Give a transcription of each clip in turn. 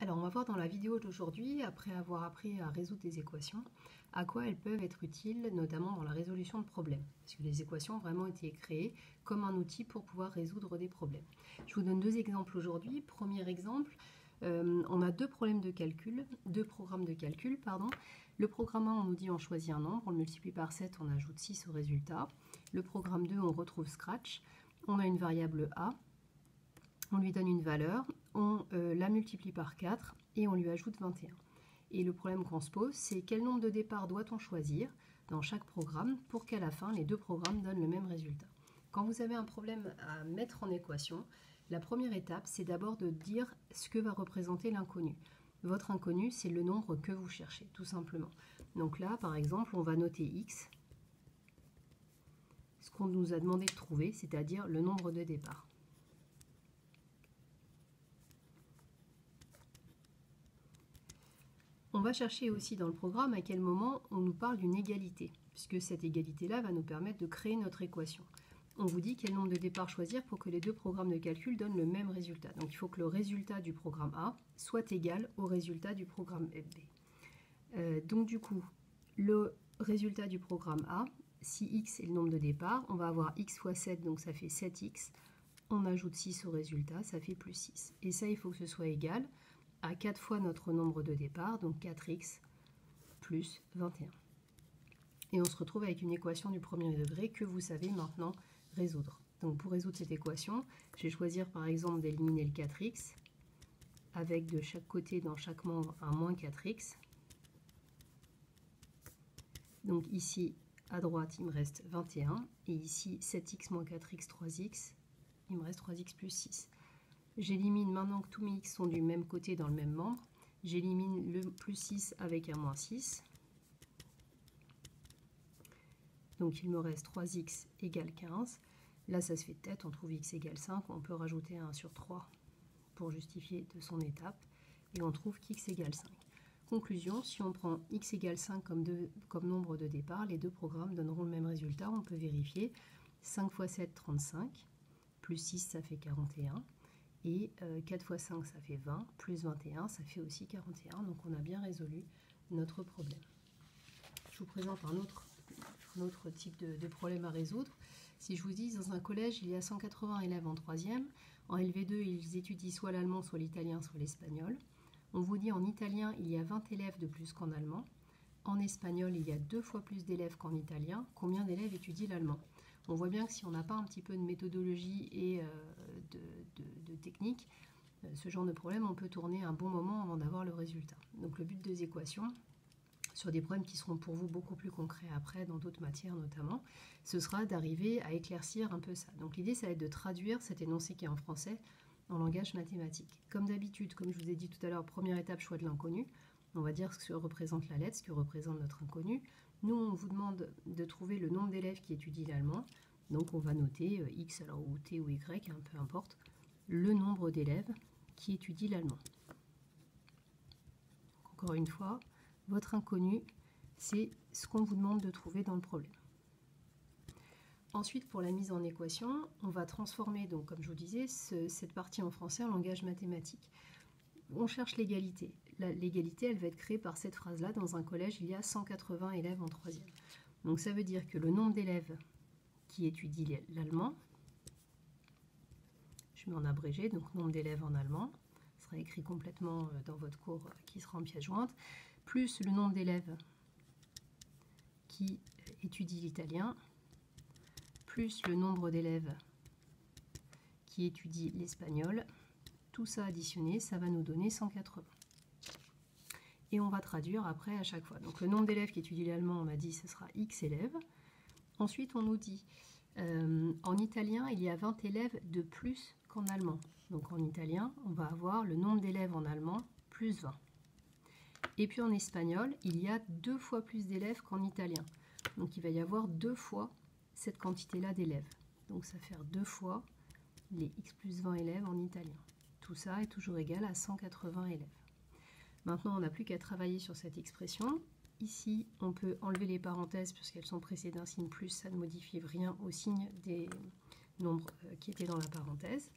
Alors, on va voir dans la vidéo d'aujourd'hui, après avoir appris à résoudre des équations, à quoi elles peuvent être utiles, notamment dans la résolution de problèmes. Parce que les équations ont vraiment été créées comme un outil pour pouvoir résoudre des problèmes. Je vous donne deux exemples aujourd'hui. Premier exemple, on a deux programmes de calcul, pardon. Le programme 1, on nous dit on choisit un nombre, on le multiplie par 7, on ajoute 6 au résultat. Le programme 2, on retrouve Scratch. On a une variable A. On lui donne une valeur, on la multiplie par 4 et on lui ajoute 21. Et le problème qu'on se pose, c'est quel nombre de départ doit-on choisir dans chaque programme pour qu'à la fin, les deux programmes donnent le même résultat. Quand vous avez un problème à mettre en équation, la première étape, c'est d'abord de dire ce que va représenter l'inconnu. Votre inconnu, c'est le nombre que vous cherchez, tout simplement. Donc là, par exemple, on va noter x, ce qu'on nous a demandé de trouver, c'est-à-dire le nombre de départ. On va chercher aussi dans le programme à quel moment on nous parle d'une égalité, puisque cette égalité-là va nous permettre de créer notre équation. On vous dit quel nombre de départs choisir pour que les deux programmes de calcul donnent le même résultat. Donc il faut que le résultat du programme A soit égal au résultat du programme B. Donc du coup, le résultat du programme A, si x est le nombre de départs, on va avoir x fois 7, donc ça fait 7x. On ajoute 6 au résultat, ça fait plus 6. Et ça, il faut que ce soit égal à 4 fois notre nombre de départ, donc 4x plus 21. Et on se retrouve avec une équation du premier degré que vous savez maintenant résoudre. Donc pour résoudre cette équation, je vais choisir par exemple d'éliminer le 4x, avec de chaque côté, dans chaque membre, un moins 4x. Donc ici, à droite, il me reste 21, et ici, 7x moins 4x, 3x, il me reste 3x plus 6. J'élimine, maintenant que tous mes x sont du même côté dans le même membre, j'élimine le plus 6 avec un moins 6. Donc il me reste 3x égale 15. Là, ça se fait de tête, on trouve x égale 5. On peut rajouter 1 sur 3 pour justifier de son étape. Et on trouve qu'x égale 5. Conclusion, si on prend x égale 5 comme nombre de départ, les deux programmes donneront le même résultat. On peut vérifier. 5 fois 7, 35. Plus 6, ça fait 41. Et 4 fois 5, ça fait 20, plus 21, ça fait aussi 41. Donc on a bien résolu notre problème. Je vous présente un autre type de problème à résoudre. Si je vous dis, dans un collège, il y a 180 élèves en 3e. En LV2, ils étudient soit l'allemand, soit l'italien, soit l'espagnol. On vous dit, en italien, il y a 20 élèves de plus qu'en allemand. En espagnol, il y a 2 fois plus d'élèves qu'en italien. Combien d'élèves étudient l'allemand ? On voit bien que si on n'a pas un petit peu de méthodologie et de technique, ce genre de problème, on peut tourner un bon moment avant d'avoir le résultat. Donc le but des équations, sur des problèmes qui seront pour vous beaucoup plus concrets après, dans d'autres matières notamment, ce sera d'arriver à éclaircir un peu ça. Donc l'idée, ça va être de traduire cet énoncé qui est en français en langage mathématique. Comme d'habitude, comme je vous ai dit tout à l'heure, première étape, choix de l'inconnu. On va dire ce que représente la lettre, ce que représente notre inconnu. Nous, on vous demande de trouver le nombre d'élèves qui étudient l'allemand. Donc on va noter x, alors ou t ou y, hein, peu importe, le nombre d'élèves qui étudient l'allemand. Encore une fois, votre inconnu, c'est ce qu'on vous demande de trouver dans le problème. Ensuite, pour la mise en équation, on va transformer, donc, comme je vous disais, cette partie en français en langage mathématique. On cherche l'égalité. L'égalité, elle va être créée par cette phrase-là. Dans un collège, il y a 180 élèves en 3e. Donc ça veut dire que le nombre d'élèves qui étudient l'allemand, je mets en abrégé, donc nombre d'élèves en allemand, sera écrit complètement dans votre cours qui sera en pièce jointe, plus le nombre d'élèves qui étudient l'italien, plus le nombre d'élèves qui étudient l'espagnol. Tout ça additionné, ça va nous donner 180. Et on va traduire après à chaque fois. Donc le nombre d'élèves qui étudient l'allemand, on a dit, ce sera x élèves. Ensuite, on nous dit, en italien, il y a 20 élèves de plus qu'en allemand. Donc en italien, on va avoir le nombre d'élèves en allemand plus 20. Et puis en espagnol, il y a 2 fois plus d'élèves qu'en italien. Donc il va y avoir 2 fois cette quantité-là d'élèves. Donc ça va faire 2 fois les x plus 20 élèves en italien. Tout ça est toujours égal à 180 élèves. Maintenant, on n'a plus qu'à travailler sur cette expression. Ici, on peut enlever les parenthèses puisqu'elles sont précédées d'un signe plus, ça ne modifie rien au signe des nombres qui étaient dans la parenthèse.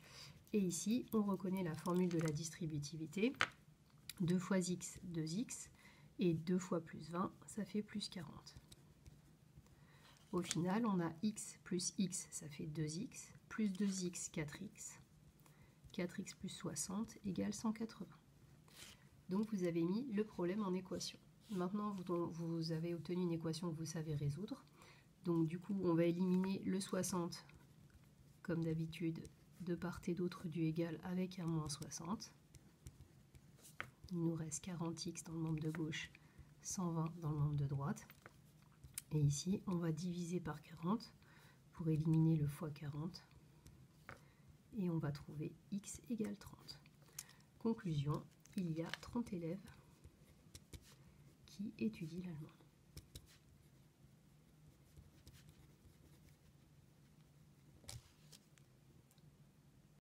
Et ici, on reconnaît la formule de la distributivité. 2 fois x, 2x, et 2 fois plus 20, ça fait plus 40. Au final, on a x plus x, ça fait 2x, plus 2x, 4x, 4x plus 60 égale 180. Donc vous avez mis le problème en équation. Maintenant, vous avez obtenu une équation que vous savez résoudre. Donc du coup, on va éliminer le 60, comme d'habitude, de part et d'autre du égal avec un moins 60. Il nous reste 40x dans le membre de gauche, 120 dans le membre de droite. Et ici, on va diviser par 40 pour éliminer le fois 40. Et on va trouver x égale 30. Conclusion, il y a 30 élèves qui étudient l'allemand.